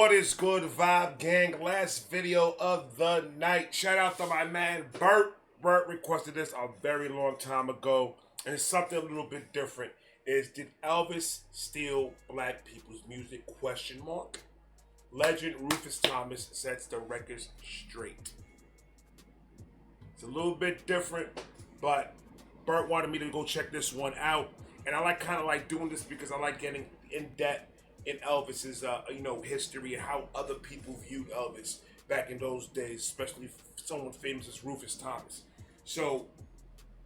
What is good, Vibe Gang? Last video of the night. Shout out to my man Bert. Bert requested this a very long time ago, and it's something a little bit different. Did Elvis steal black people's music? Question mark. Legend Rufus Thomas sets the records straight. It's a little bit different, but Bert wanted me to go check this one out, and I kind of like doing this because I like getting in depth in Elvis's history and how other people viewed Elvis back in those days, especially someone famous as Rufus Thomas. So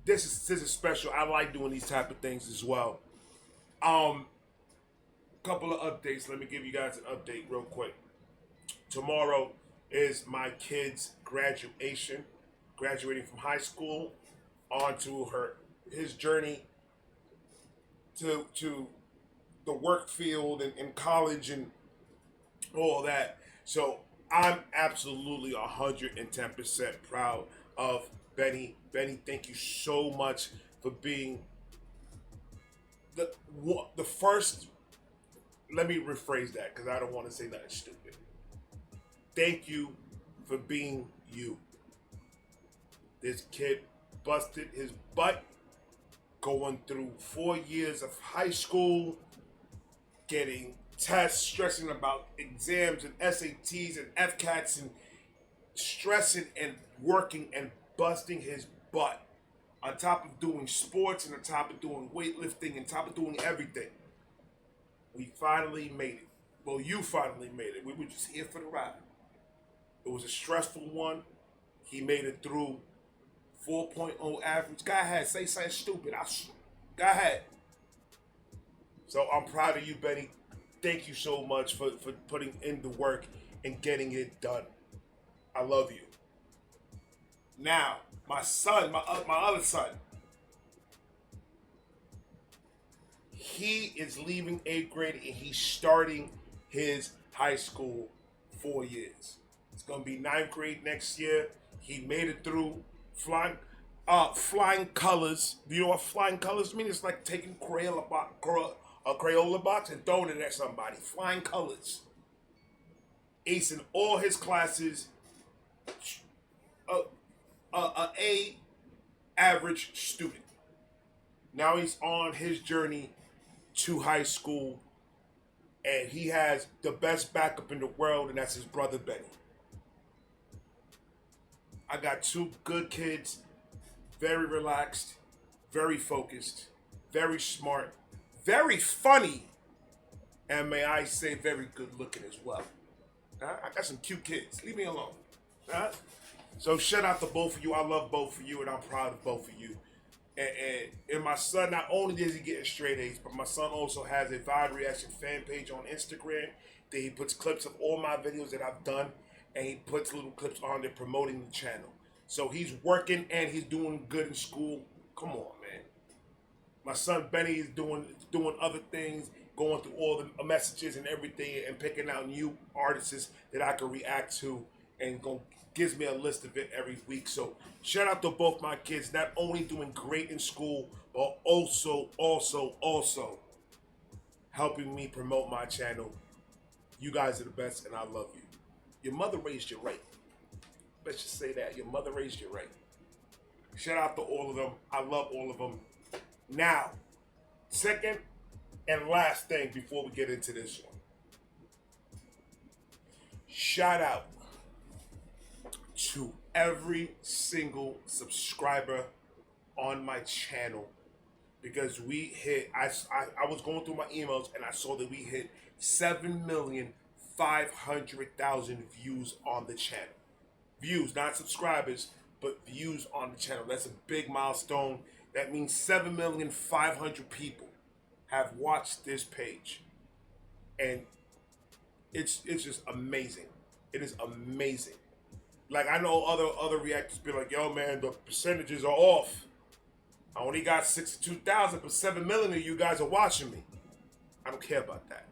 this is special. I like doing these type of things as well. Couple of updates. Let me give you guys an update real quick. Tomorrow is my kid's graduation, graduating from high school onto his journey to the work field and college and all that. So I'm absolutely 110% proud of Benny. Benny, thank you so much for being the first. Let me rephrase that because I don't want to say nothing stupid. Thank you for being you. This kid busted his butt going through 4 years of high school, getting tests, stressing about exams and SATs and FCATs, and stressing and working and busting his butt on top of doing sports and on top of doing weightlifting and on top of doing everything. We finally made it. Well, you finally made it. We were just here for the ride. It was a stressful one. He made it through 4.0 average. Go ahead, say something stupid. Go ahead. So I'm proud of you, Benny. Thank you so much for putting in the work and getting it done. I love you. Now, my son, my other son, he is leaving 8th grade and he's starting his high school 4 years. It's gonna be 9th grade next year. He made it through flying colors. Do you know what flying colors mean? It's like taking a Crayola box and throwing it at somebody. Flying colors. Acing all his classes. A average student. Now he's on his journey to high school, and he has the best backup in the world, and that's his brother Benny. I got two good kids, very relaxed, very focused, very smart, very funny, and may I say very good looking as well. I got some cute kids. Leave me alone. So shout out to both of you. I love both of you, and I'm proud of both of you. And my son, not only is he getting straight A's, but my son also has a Vibe Reaction fan page on Instagram that he puts clips of all my videos that I've done, and he puts little clips on there promoting the channel. So he's working and he's doing good in school. Come on, man. My son Benny is doing other things, going through all the messages and everything, and picking out new artists that I can react to, and gives me a list of it every week. So shout out to both my kids, not only doing great in school, but also helping me promote my channel. You guys are the best, and I love you. Your mother raised you right. Let's just say that. Your mother raised you right. Shout out to all of them. I love all of them. Now, second and last thing before we get into this one. Shout out to every single subscriber on my channel, because we hit, I was going through my emails and I saw that we hit 7,500,000 views on the channel. Views, not subscribers, but views on the channel. That's a big milestone. That means 7,500,000 people have watched this page, and it's just amazing. It is amazing. Like, I know other reactors be like, yo, man, the percentages are off. I only got 62,000, but 7 million of you guys are watching me. I don't care about that.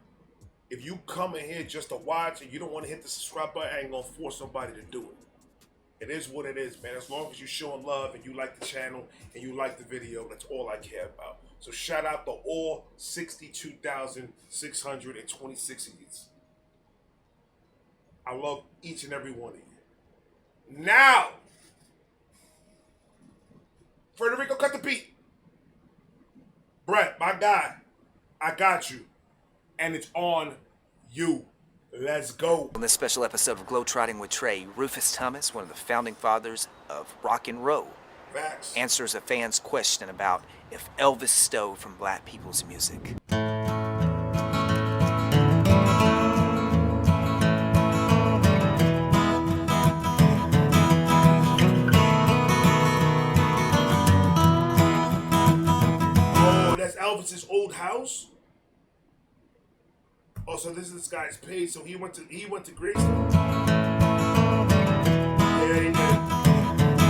If you come in here just to watch and you don't want to hit the subscribe button, I ain't going to force somebody to do it. It is what it is, man. As long as you're showing love and you like the channel and you like the video, that's all I care about. So shout out to all 62,626 of you. I love each and every one of you. Now, Federico, cut the beat. Brett, my guy, I got you. And it's on you. Let's go. On this special episode of Globetrotting with Trey, Rufus Thomas, one of the founding fathers of rock and roll, Facts. answers a fan's question about if Elvis stole from black people's music. Oh, that's Elvis's old house? Oh, so this guy's paid, so he went to Graceland. Yeah, he did.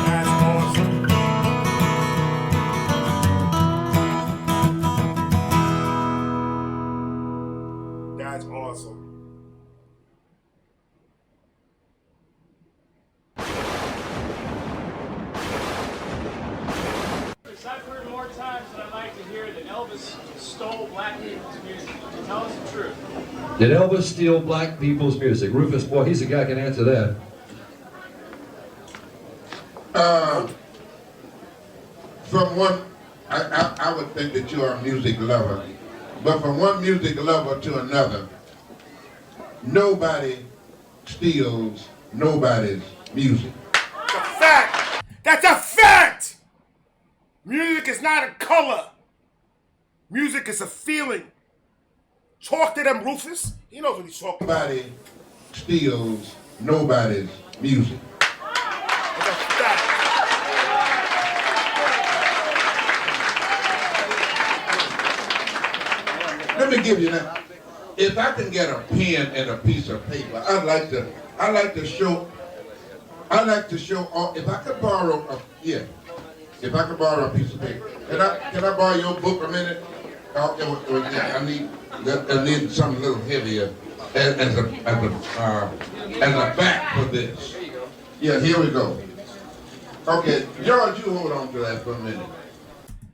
That's awesome. That's awesome. I've heard more times than I'd like to hear that Elvis stole black people's music. Tell us the truth. Did Elvis steal black people's music? Rufus, boy, he's the guy who can answer that. From one, I would think that you are a music lover, but from one music lover to another, nobody steals nobody's music. That's a fact! That's a fact! Music is not a color. Music is a feeling. Talk to them, Rufus. He knows what he's talking about. Nobody steals nobody's music. That's a fact. Let me give you that. If I can get a pen and a piece of paper, I'd like to show. If I could borrow if I could borrow a piece of paper. Can I borrow your book a minute? I need something a little heavier as a back for this. Yeah, here we go. Okay, George, you hold on to that for a minute.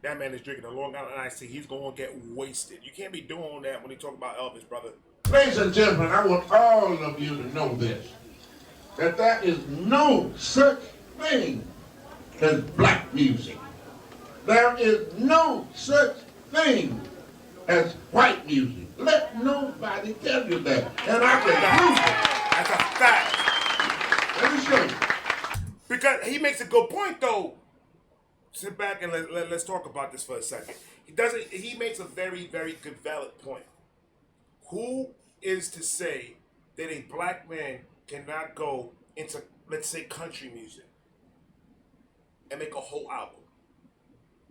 That man is drinking a Long Island iced tea. He's going to get wasted. You can't be doing that when you talk about Elvis, brother. Ladies and gentlemen, I want all of you to know this, that there is no such thing as black music. There is no such thing as white music. Let nobody tell you that. And I can prove it. That's a fact. Let me show you. Because he makes a good point, though. Sit back and let's talk about this for a second. He makes a very, very good valid point. Who is to say that a black man cannot go into, let's say, country music and make a whole album?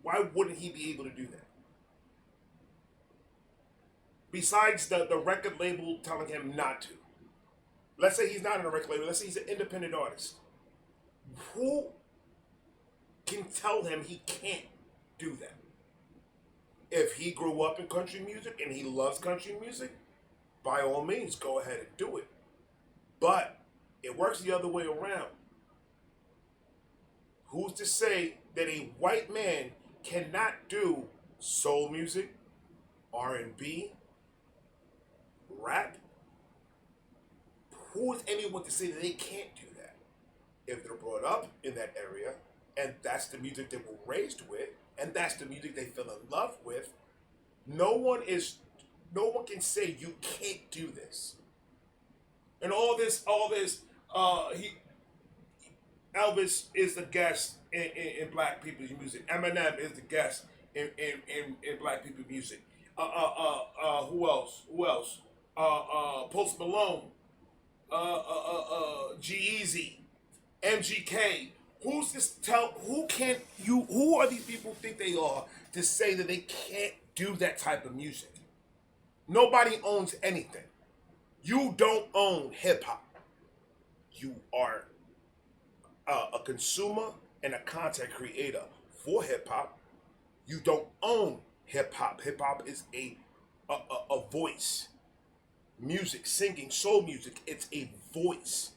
Why wouldn't he be able to do that? Besides the record label telling him not to. Let's say he's not in a record label. Let's say he's an independent artist. Who can tell him he can't do that? If he grew up in country music and he loves country music, by all means, go ahead and do it. But it works the other way around. Who's to say that a white man cannot do soul music, R&B, rap? Who is anyone to say that they can't do that? If they're brought up in that area, and that's the music they were raised with, and that's the music they fell in love with, no one can say you can't do this. And Elvis is the guest in black people's music. Eminem is the guest in black people's music. Who else? Post Malone, G-Eazy, MGK. Who are these people think they are to say that they can't do that type of music? Nobody owns anything. You don't own hip hop. You are a consumer and a content creator for hip hop. You don't own hip hop. Hip hop is a voice. Music, singing, soul music, it's a voice.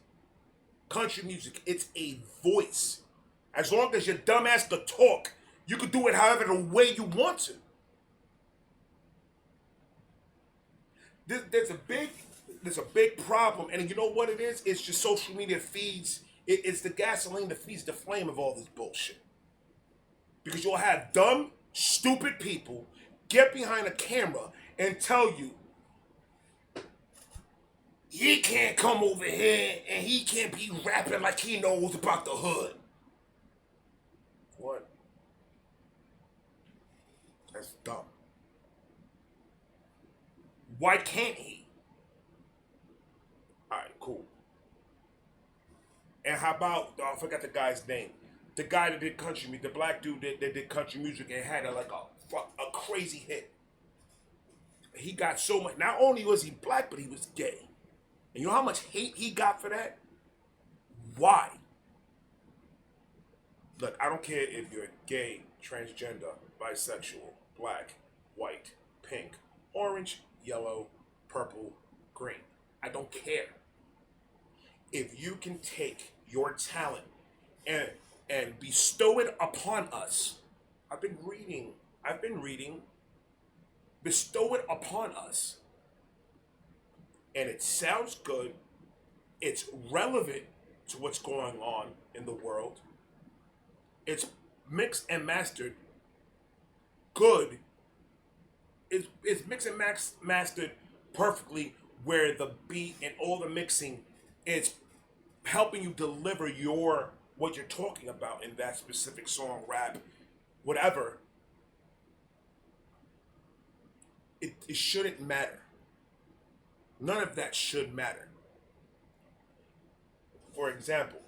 Country music, it's a voice. As long as your dumbass could talk, you could do it however the way you want to. There's a big There's a big problem, and you know what it is? It's just social media feeds. It's the gasoline that feeds the flame of all this bullshit. Because you'll have dumb, stupid people get behind a camera and tell you he can't come over here and he can't be rapping like he knows about the hood. What? That's dumb. Why can't he? Alright, cool. And how about, I forgot the guy's name. The guy that did country music, the black dude that did country music and had a crazy hit. He got so much, not only was he black, but he was gay. And you know how much hate he got for that? Why? Look, I don't care if you're gay, transgender, bisexual, black, white, pink, orange, yellow, purple, green. I don't care. If you can take your talent and bestow it upon us, I've been reading, bestow it upon us. And it sounds good, it's relevant to what's going on in the world, it's mixed and mastered good, it's mixed and mastered perfectly, where the beat and all the mixing is helping you deliver what you're talking about in that specific song, rap, whatever. It shouldn't matter. None of that should matter. For example,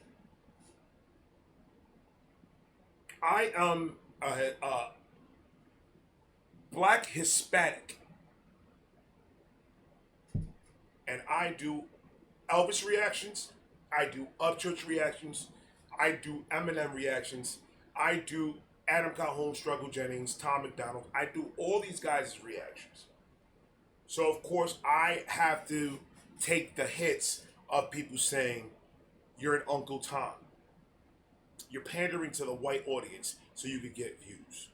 I am a black Hispanic, and I do Elvis reactions, I do Upchurch reactions, I do Eminem reactions, I do Adam Calhoun, Struggle Jennings, Tom McDonald, I do all these guys' reactions. So of course I have to take the hits of people saying, you're an Uncle Tom. You're pandering to the white audience so you could get views.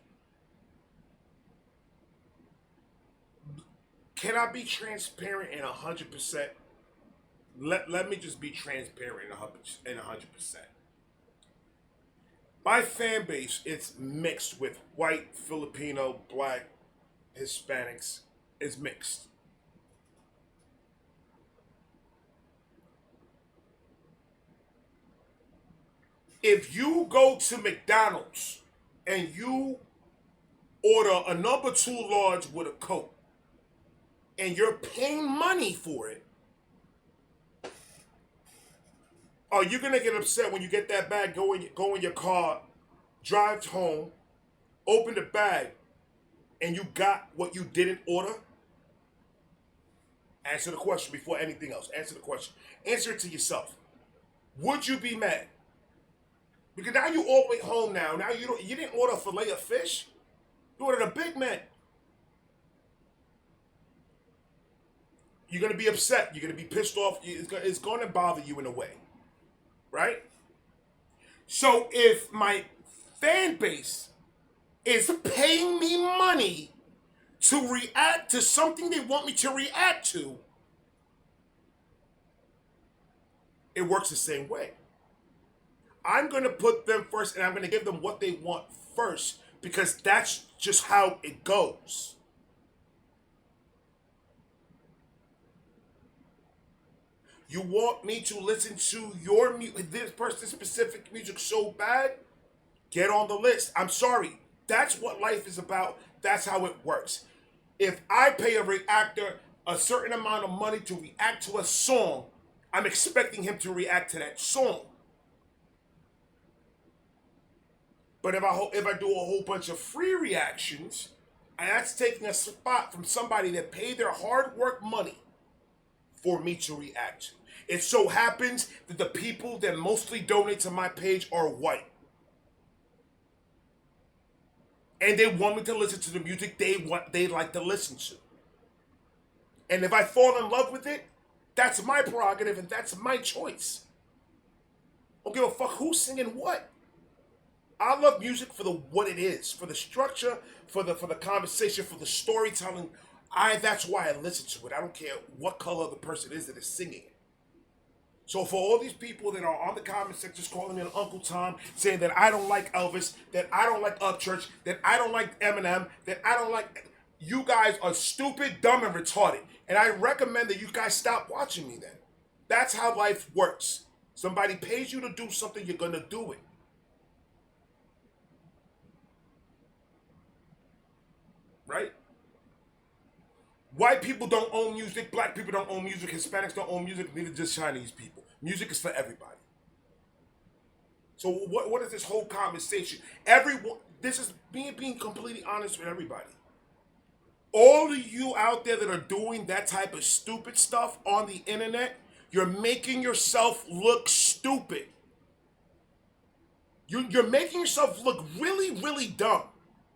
Can I be transparent in 100%? Let me just be transparent in 100%. My fan base, it's mixed with white, Filipino, black, Hispanics. It's mixed. If you go to McDonald's and you order a number 2 large with a Coke and you're paying money for it, are you gonna get upset when you get that bag, go in your car, drive home, open the bag, and you got what you didn't order? Answer the question before anything else. Answer the question. Answer it to yourself. Would you be mad? Because now you all the way home now. Now you didn't order a fillet of fish. You ordered a Big Mac. You're gonna be upset. You're gonna be pissed off. It's gonna bother you in a way, right? So if my fan base is paying me money to react to something they want me to react to, it works the same way. I'm going to put them first and I'm going to give them what they want first, because that's just how it goes. You want me to listen to your this person's specific music so bad? Get on the list. I'm sorry. That's what life is about. That's how it works. If I pay a reactor a certain amount of money to react to a song, I'm expecting him to react to that song. But if I do a whole bunch of free reactions, and that's taking a spot from somebody that paid their hard work money for me to react to. It so happens that the people that mostly donate to my page are white. And they want me to listen to the music they like to listen to. And if I fall in love with it, that's my prerogative and that's my choice. I don't give a fuck who's singing what. I love music for what it is, for the structure, for the conversation, for the storytelling. That's why I listen to it. I don't care what color the person is that is singing it. So for all these people that are on the comment sections calling me an Uncle Tom, saying that I don't like Elvis, that I don't like Upchurch, that I don't like Eminem, that I don't like... You guys are stupid, dumb, and retarded. And I recommend that you guys stop watching me then. That's how life works. Somebody pays you to do something, you're going to do it. Right? White people don't own music, black people don't own music, Hispanics don't own music, neither does Chinese people. Music is for everybody. So what is this whole conversation? Everyone, this is me being completely honest with everybody. All of you out there that are doing that type of stupid stuff on the internet, you're making yourself look stupid. You're making yourself look really, really dumb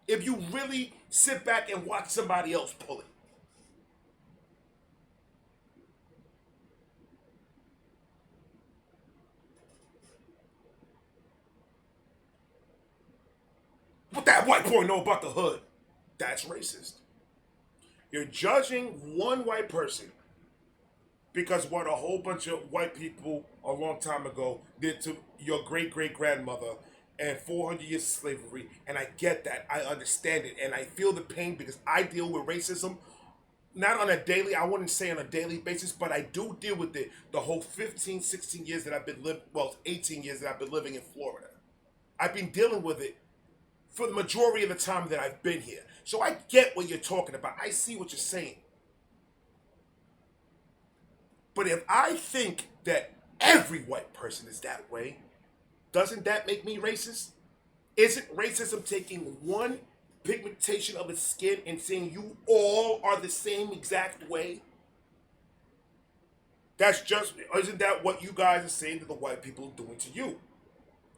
if you really sit back and watch somebody else pull it. What that white boy know about the hood? That's racist. You're judging one white person because what a whole bunch of white people a long time ago did to your great-great-grandmother and 400 years of slavery. And I get that. I understand it. And I feel the pain because I deal with racism not on a daily, I wouldn't say on a daily basis, but I do deal with it the whole 15, 16 years that I've been living, well, 18 years that I've been living in Florida. I've been dealing with it for the majority of the time that I've been here. So I get what you're talking about. I see what you're saying. But if I think that every white person is that way, doesn't that make me racist? Isn't racism taking one pigmentation of its skin and saying you all are the same exact way? Isn't that what you guys are saying that the white people are doing to you?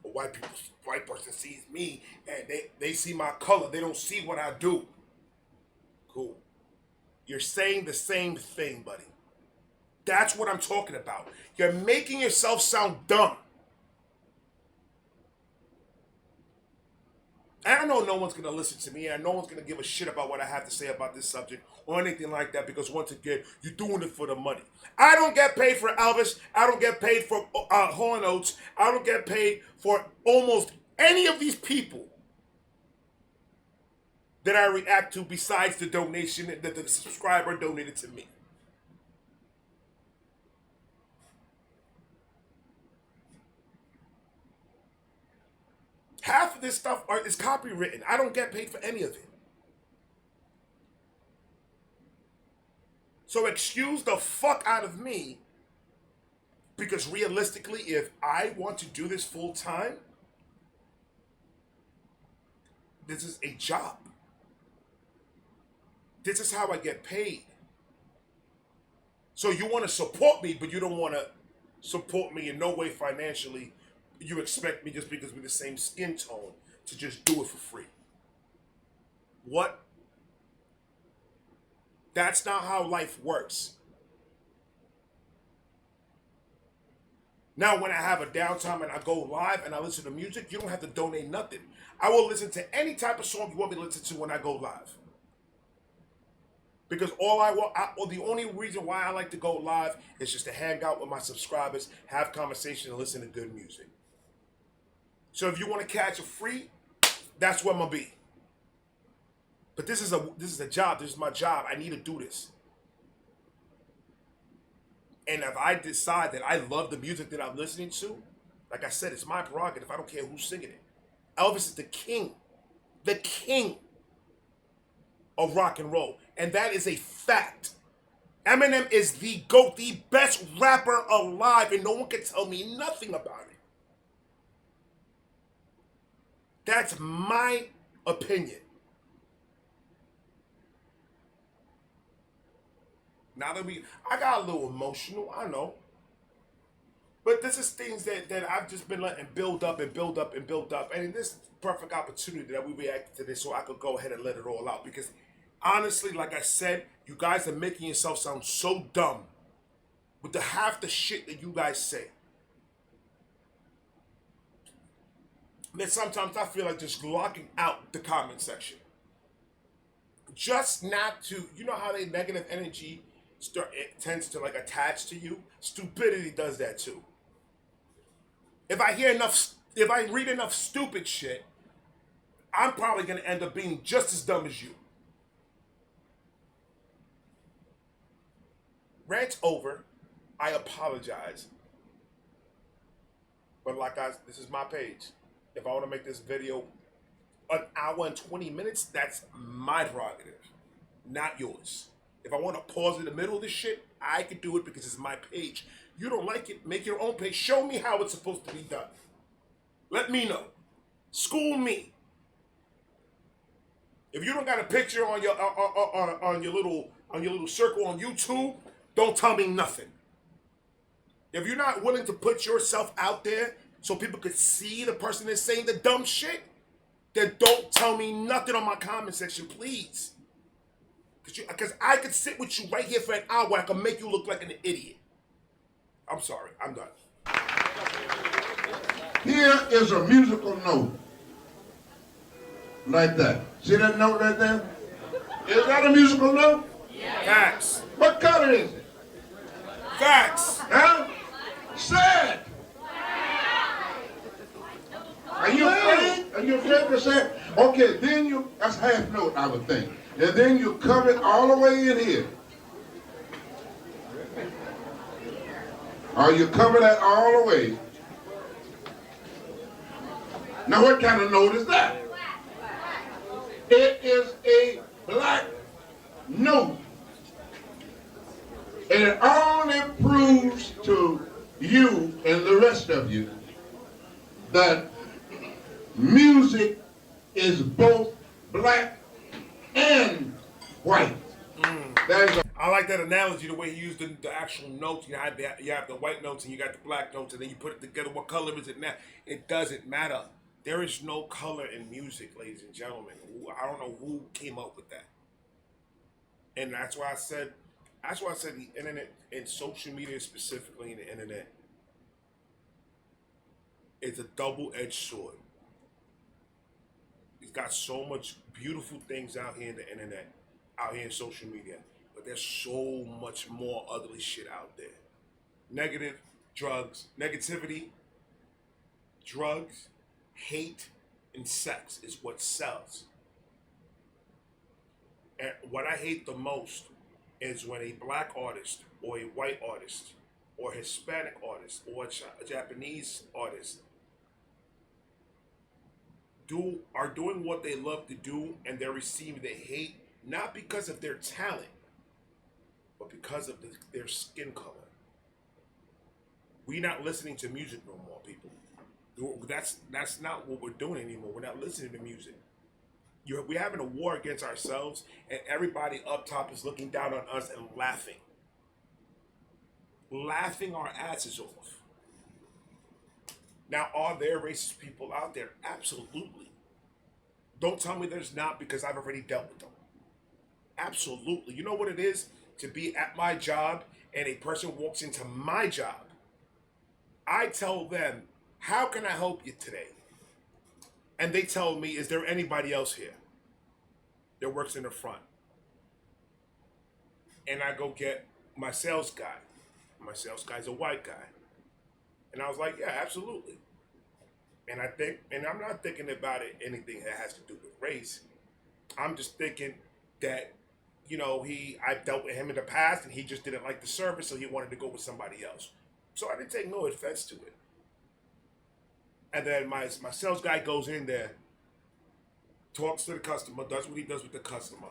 A white person sees me and they see my color. They don't see what I do. Cool. You're saying the same thing, buddy. That's what I'm talking about. You're making yourself sound dumb. I know no one's going to listen to me and no one's going to give a shit about what I have to say about this subject or anything like that because once again, you're doing it for the money. I don't get paid for Elvis. I don't get paid for Hall & Oates. I don't get paid for almost any of these people that I react to besides the donation that the subscriber donated to me. Half of this stuff is copywritten. I don't get paid for any of it. So excuse the fuck out of me because realistically, if I want to do this full time, this is a job. This is how I get paid. So you want to support me, but you don't want to support me in no way financially. You expect me just because we're the same skin tone to just do it for free. What? That's not how life works. Now, when I have a downtime and I go live and I listen to music, you don't have to donate nothing. I will listen to any type of song you want me to listen to when I go live. Because the only reason why I like to go live is just to hang out with my subscribers, have conversation, and listen to good music. So if you want to catch a free, that's where I'm gonna be. But this is a job. This is my job. I need to do this. And if I decide that I love the music that I'm listening to, like I said, it's my prerogative. I don't care who's singing it. Elvis is the king of rock and roll, and that is a fact. Eminem is the GOAT, the best rapper alive, and no one can tell me nothing about it. That's my opinion. Now that I got a little emotional, I know. But this is things that I've just been letting build up and build up and build up. And this is the perfect opportunity that we reacted to this so I could go ahead and let it all out. Because honestly, like I said, you guys are making yourself sound so dumb with half the shit that you guys say. That sometimes I feel like just locking out the comment section. just not to, you know how they negative energy it tends to like attach to you? Stupidity does that too. If I read enough stupid shit, I'm probably gonna end up being just as dumb as you. Rant's over. I apologize. But this is my page. If I want to make this video an hour and 20 minutes, that's my prerogative, not yours. If I want to pause in the middle of this shit, I can do it because it's my page. You don't like it, make your own page. Show me how it's supposed to be done. Let me know. School me. If you don't got a picture on your little circle on YouTube, don't tell me nothing. If you're not willing to put yourself out there so people could see the person that's saying the dumb shit, then don't tell me nothing on my comment section, please. Because I could sit with you right here for an hour. I can make you look like an idiot. I'm sorry. I'm done. Here is a musical note. Like that. See that note right there? Is that a musical note? Facts. What color is it? Facts. Huh? Say it. Are you afraid? Are you afraid to say it? Okay, then that's half note, I would think. And then you cover it all the way in here. Or you cover that all the way. Now what kind of note is that? It is a black note. And it only proves to you and the rest of you that music is both black and white. I like that analogy, the way he used the actual notes. You have the white notes and you got the black notes, and then you put it together. What color is it now? It doesn't matter. There is no color in music, ladies and gentlemen. I don't know who came up with that. And that's why I said the internet and social media, specifically in the internet, is a double-edged sword. It's got so much beautiful things out here in the internet, out here in social media, but there's so much more ugly shit out there. Negativity, drugs, hate, and sex is what sells. And what I hate the most is when a black artist or a white artist or Hispanic artist or a Japanese artist are doing what they love to do, and they're receiving the hate not because of their talent, but because of their skin color. We're not listening to music no more, people. That's not what we're doing anymore. We're not listening to music. We're having a war against ourselves, and everybody up top is looking down on us and laughing our asses off. Now, are there racist people out there? Absolutely. Don't tell me there's not, because I've already dealt with them. Absolutely. You know what it is to be at my job and a person walks into my job? I tell them, how can I help you today? And they tell me, is there anybody else here that works in the front? And I go get my sales guy. My sales guy's a white guy. And I was like, yeah, absolutely. And I'm not thinking about anything that has to do with race. I'm just thinking that, I've dealt with him in the past and he just didn't like the service, so he wanted to go with somebody else. So I didn't take no offense to it. And then my sales guy goes in there, talks to the customer, does what he does with the customer.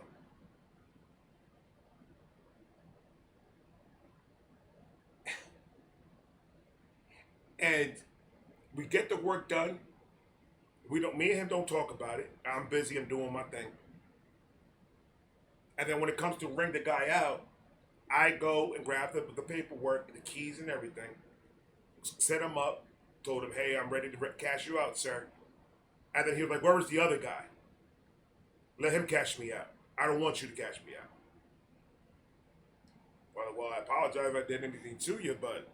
And we get the work done. Me and him don't talk about it. I'm busy, I'm doing my thing. And then when it comes to ring the guy out, I go and grab the paperwork, the keys and everything, set him up, told him, hey, I'm ready to cash you out, sir. And then he was like, where was the other guy? Let him cash me out. I don't want you to cash me out. Well, I apologize if I did anything to you, but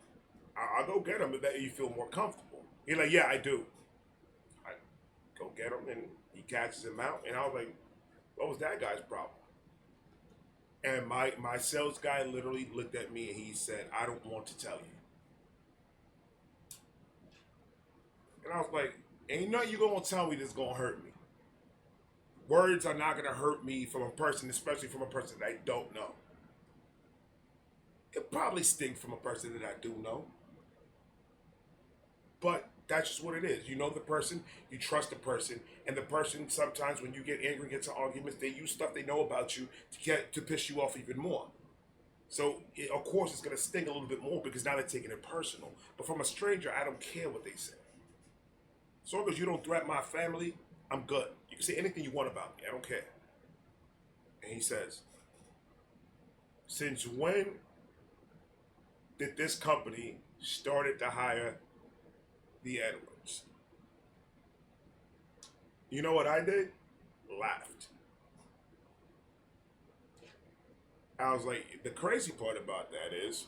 I'll go get him if that you feel more comfortable. He's like, yeah, I do. I go get him, and he cashes him out. And I was like, what was that guy's problem? And my sales guy literally looked at me and he said, "I don't want to tell you." And I was like, "Ain't nothing you gonna tell me that's gonna hurt me. Words are not gonna hurt me from a person, especially from a person that I don't know. It probably stings from a person that I do know. But that's just what it is. You know the person, you trust the person, and the person sometimes when you get angry, get into arguments, they use stuff they know about you to piss you off even more. So of course it's gonna sting a little bit more because now they're taking it personal. But from a stranger, I don't care what they say. As long as you don't threaten my family, I'm good. You can say anything you want about me. I don't care. And he says, "Since when did this company started to hire the Edwards?" You know what I did? Laughed. I was like, the crazy part about that is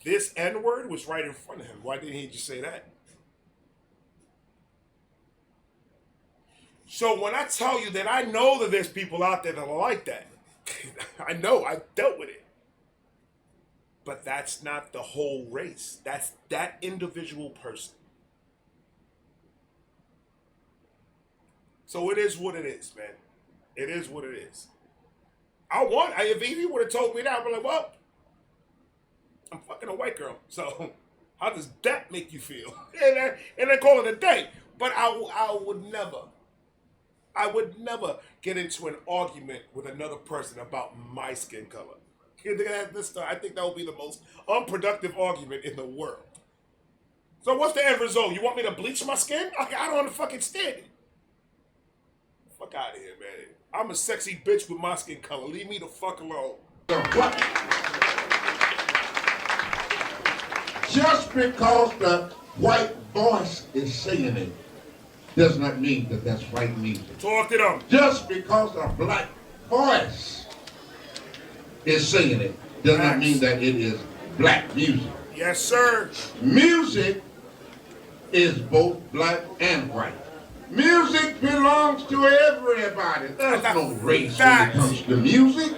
this N-word was right in front of him. Why didn't he just say that? So when I tell you that I know that there's people out there that are like that, I know, I've dealt with it. But that's not the whole race. That's that individual person. So it is what it is, man. It is what it is. If Evie would have told me that, I'd be like, well, I'm fucking a white girl. So how does that make you feel? And then call it a day. But I would never get into an argument with another person about my skin color. I think that would be the most unproductive argument in the world. So what's the end result? You want me to bleach my skin? I don't fucking stand it. Fuck out of here, man. I'm a sexy bitch with my skin color. Leave me the fuck alone. Just because the white voice is saying it does not mean that that's white music. Talk to them. Just because a black voice is saying it does not mean that it is black music. Yes, sir. Music is both black and white. Music belongs to everybody. There's no race when it comes to music.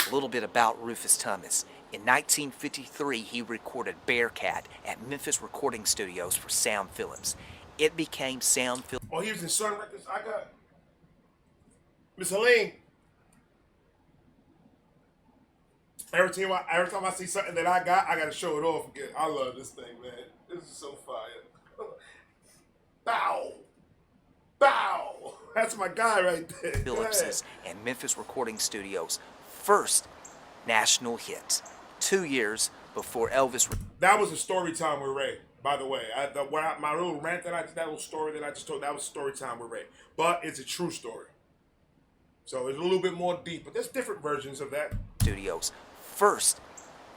A little bit about Rufus Thomas. In 1953, he recorded Bearcat at Memphis recording studios for Sound Phillips. It became Sound Phillips. Oh, he was in Sun Records. I got Miss Helene. Every time I see something that I gotta show it off again. I love this thing, man. This is so fire. Bow. Bow. That's my guy right there. Phillips's and Memphis recording studios' first national hit, 2 years before Elvis. That was a story time with Ray, by the way. My little rant that little story that I just told, that was story time with Ray. But it's a true story. So it's a little bit more deep, but there's different versions of that. Studios' first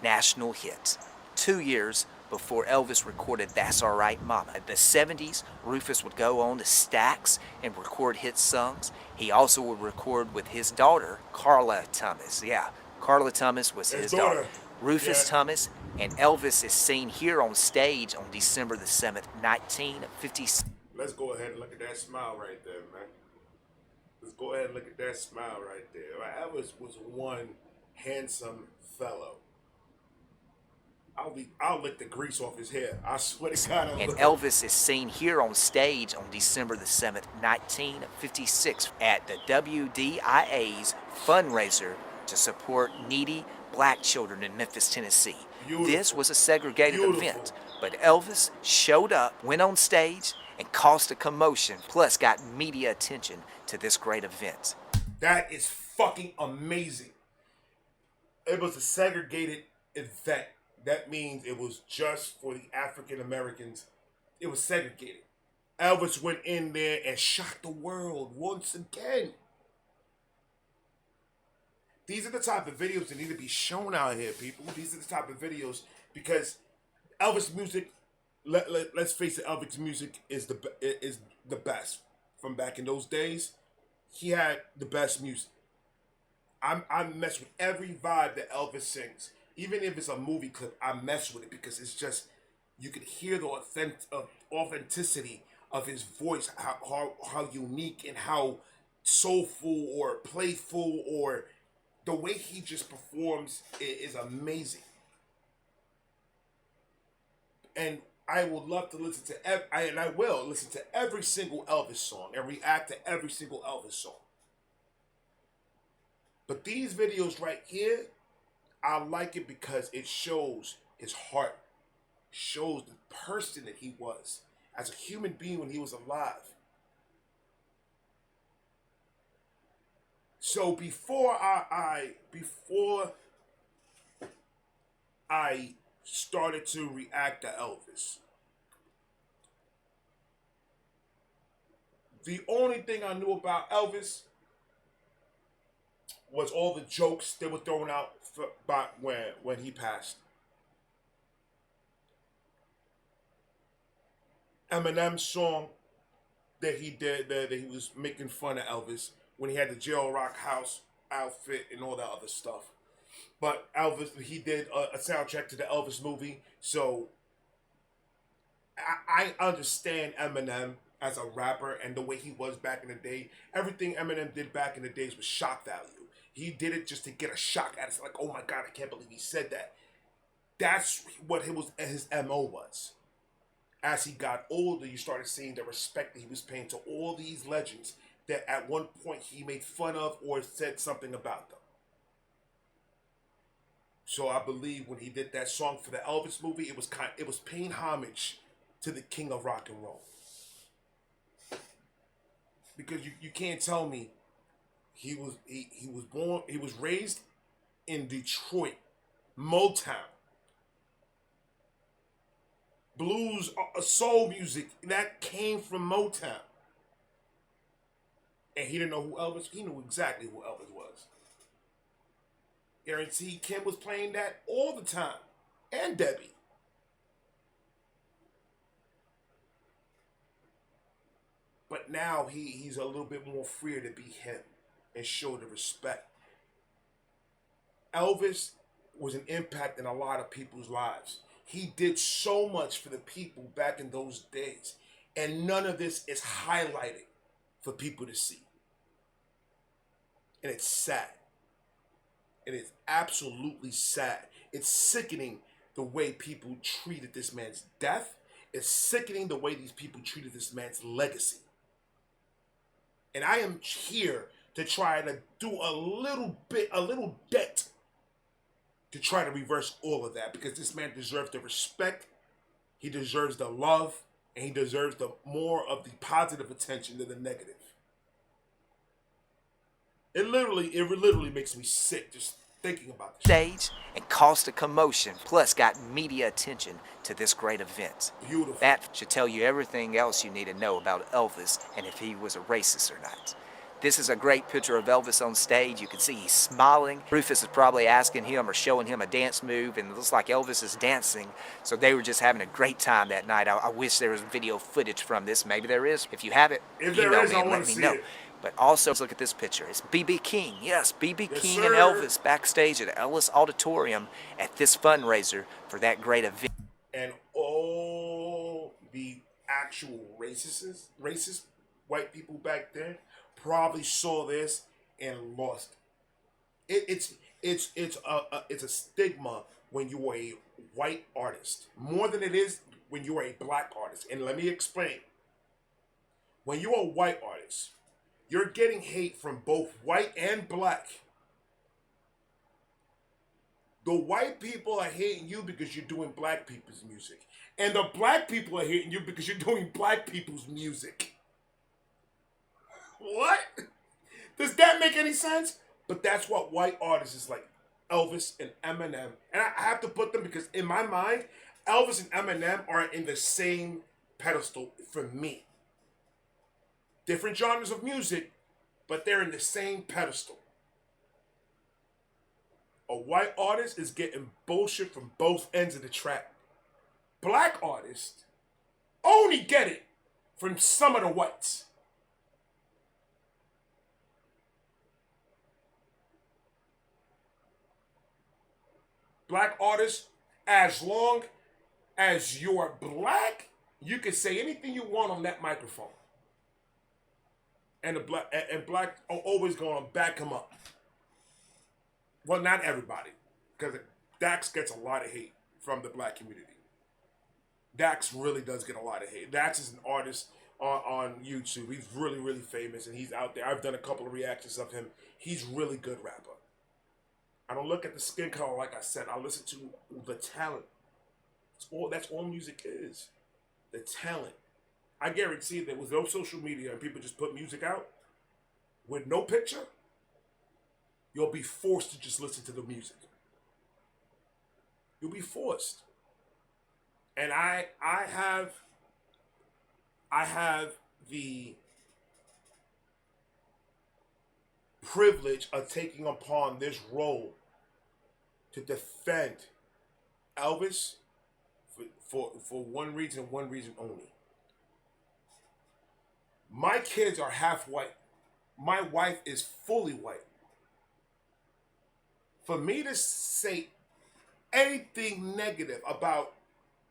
national hit, 2 years before Elvis recorded That's All Right Mama. In the 70s, Rufus would go on to Stax and record hit songs. He also would record with his daughter, Carla Thomas. Yeah, Carla Thomas was his daughter. Rufus Thomas and Elvis is seen here on stage on December the 7th, 1956. Let's go ahead and look at that smile right there, man. Let's go ahead and look at that smile right there. Elvis was one handsome fellow. I'll lick the grease off his hair. I swear to God. And Elvis is seen here on stage on December the 7th, 1956 at the WDIA's fundraiser to support needy black children in Memphis, Tennessee. Beautiful. This was a segregated event, but Elvis showed up, went on stage, and caused a commotion, plus got media attention to this great event. That is fucking amazing. It was a segregated event. That means it was just for the African Americans. It was segregated. Elvis went in there and shocked the world once again. These are the type of videos that need to be shown out here, people. These are the type of videos because Elvis music, let's face it, Elvis music is the best. From back in those days, he had the best music. I mess with every vibe that Elvis sings. Even if it's a movie clip, I mess with it because it's just, you can hear the authenticity of his voice, how unique and how soulful or playful, or the way he just performs is amazing. And I would love to listen to I will listen to every single Elvis song and react to every single Elvis song. But these videos right here, I like it because it shows his heart, shows the person that he was as a human being when he was alive. So before I started to react to Elvis, the only thing I knew about Elvis was all the jokes that were thrown out by when he passed. Eminem's song that he did, that he was making fun of Elvis when he had the Jail Rock house outfit and all that other stuff. But Elvis, he did a soundtrack to the Elvis movie, so I understand Eminem as a rapper and the way he was back in the day. Everything Eminem did back in the days was shock value. He did it just to get a shock at us, like, oh my God, I can't believe he said that. That's what his MO was. As he got older, you started seeing the respect that he was paying to all these legends that at one point he made fun of or said something about them. So I believe when he did that song for the Elvis movie, it was paying homage to the king of rock and roll. Because you can't tell me he was raised in Detroit, Motown, blues, soul music that came from Motown, and he didn't know who Elvis. He knew exactly who Elvis was. Guarantee Kim was playing that all the time, and Debbie. But now he's a little bit more freer to be him and show the respect. Elvis was an impact in a lot of people's lives. He did so much for the people back in those days, and none of this is highlighted for people to see. And it's sad. It is absolutely sad. It's sickening the way people treated this man's death. It's sickening the way these people treated this man's legacy. And I am here to try to do a little dent to try to reverse all of that, because this man deserves the respect, he deserves the love, and he deserves the more of the positive attention than the negative. It literally makes me sick just thinking about this. Stage and caused a commotion, plus got media attention to this great event. Beautiful. That should tell you everything else you need to know about Elvis and if he was a racist or not. This is a great picture of Elvis on stage. You can see he's smiling. Rufus is probably asking him or showing him a dance move, and it looks like Elvis is dancing. So they were just having a great time that night. I wish there was video footage from this. Maybe there is. If you have it, if there email is, me I and want let to me see know. it. But also, let's look at this picture. It's B.B. King. Yes, B.B. Yes, King sir. and Elvis backstage at Ellis Auditorium at this fundraiser for that great event. And all the actual racist white people back then probably saw this and lost it. It's a stigma when you are a white artist more than it is when you are a black artist. And let me explain. When you are a white artist, you're getting hate from both white and black. The white people are hating you because you're doing black people's music. And the black people are hating you because you're doing black people's music. What? Does that make any sense? But that's what white artists like Elvis and Eminem. And I have to put them because in my mind, Elvis and Eminem are in the same pedestal for me. Different genres of music, but they're in the same pedestal. A white artist is getting bullshit from both ends of the track. Black artists only get it from some of the whites. Black artists, as long as you're black, You can say anything you want on that microphone. And black are always going to back him up. Well, not everybody, because Dax gets a lot of hate from the black community. Dax really does get a lot of hate. Dax is an artist on YouTube. He's really, really famous, and he's out there. I've done a couple of reactions of him. He's really good rapper. I don't look at the skin color like I said. I listen to the talent. That's all music is. The talent. I guarantee that with no social media and people just put music out with no picture, you'll be forced to just listen to the music. You'll be forced. And I have the privilege of taking upon this role to defend Elvis for one reason and one reason only. My kids are half white. My wife is fully white. For me to say anything negative about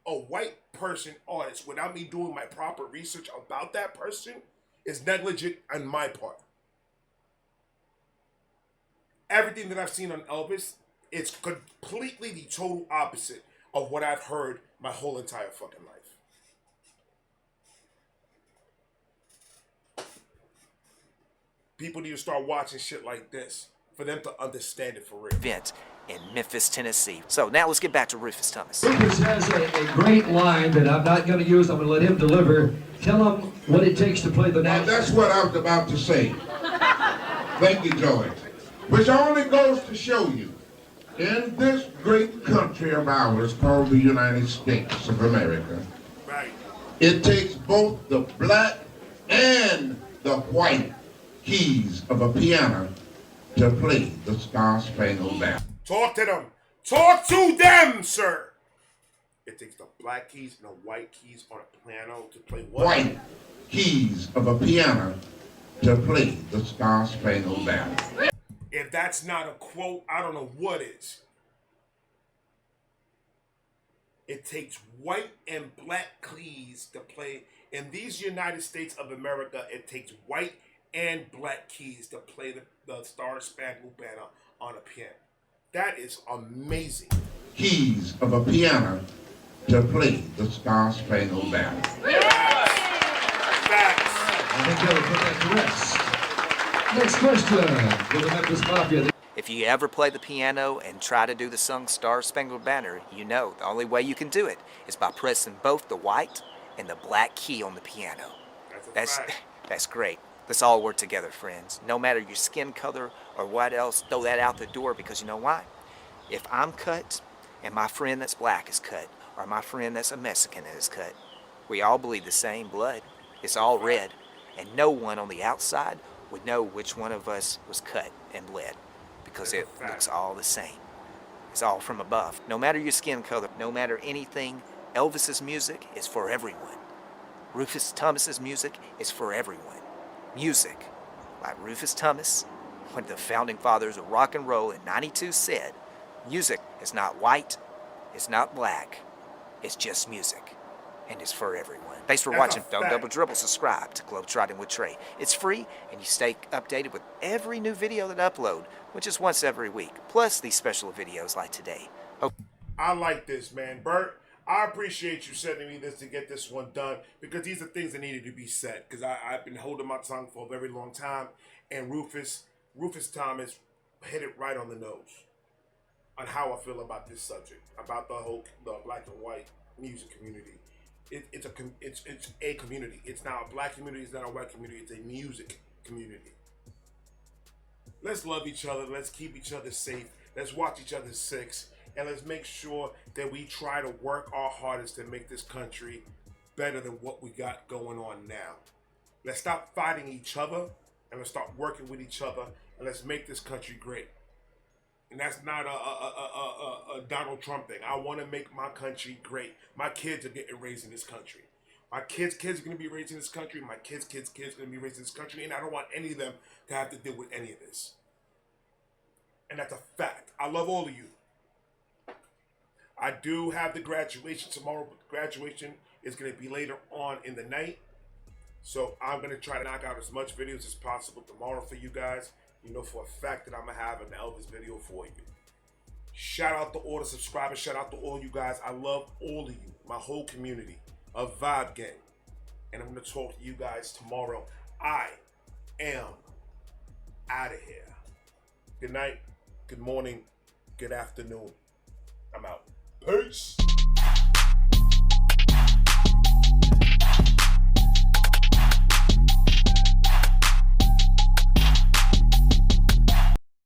a white person artist without me doing my proper research about that person is negligent on my part. Everything that I've seen on Elvis is completely the total opposite of what I've heard my whole entire fucking life. People need to start watching shit like this for them to understand it for real. Event in Memphis, Tennessee. So now let's get back to Rufus Thomas. Rufus has a great line that I'm not going to use. I'm going to let him deliver. Tell him what it takes to play the Now, national. that's what I was about to say. Thank you, George. Which only goes to show you, in this great country of ours called the United States of America, Right. it takes both the black and the white keys of a piano to play the Star-Spangled Banner. Talk to them. Talk to them, sir. It takes the black keys and the white keys on a piano to play what? White keys of a piano to play the Star-Spangled Banner. If that's not a quote, I don't know what is. It takes white and black keys to play. In these United States of America, it takes white and black keys to play the Star-Spangled Banner on a piano. That is amazing. Keys of a piano to play the Star-Spangled Banner. Facts. I think that'll put that to rest. Next question for the Memphis Mafia. If you ever play the piano and try to do the song Star Spangled Banner, you know the only way you can do it is by pressing both the white and the black key on the piano. That's great. Let's all work together, friends. No matter your skin color or what else, throw that out the door, because you know why? If I'm cut and my friend that's black is cut, or my friend that's a Mexican is cut, we all bleed the same blood. It's all red, and no one on the outside would know which one of us was cut and bled, because it looks all the same. It's all from above. No matter your skin color, no matter anything, Elvis's music is for everyone. Rufus Thomas's music is for everyone. Music, like Rufus Thomas, one of the founding fathers of rock and roll in '92 said, music is not white, it's not black, it's just music, and it's for everyone. Thanks for watching. Don't double dribble. Subscribe to Globetrotting with Trey. It's free, and you stay updated with every new video that I upload, which is once every week, plus these special videos like today. I like this, man. Bert, I appreciate you sending me this to get this one done, because these are things that needed to be said, because I've been holding my tongue for a very long time, and Rufus Thomas hit it right on the nose on how I feel about this subject, about the black and white music community. It's a community. It's not a black community, it's not a white community, it's a music community. Let's love each other, let's keep each other safe, let's watch each other six, and let's make sure that we try to work our hardest to make this country better than what we got going on now. Let's stop fighting each other, and let's start working with each other, and let's make this country great. And that's not a Donald Trump thing. I want to make my country great. My kids are getting raised in this country. My kids are going to be raised in this country. My kids are going to be raised in this country. And I don't want any of them to have to deal with any of this. And that's a fact. I love all of you. I do have the graduation tomorrow. Graduation is going to be later on in the night. So I'm going to try to knock out as much videos as possible tomorrow for you guys. You know for a fact that I'm going to have an Elvis video for you. Shout out to all the subscribers. Shout out to all you guys. I love all of you, my whole community of Vibe Gang. And I'm going to talk to you guys tomorrow. I am out of here. Good night, good morning, good afternoon. I'm out. Peace.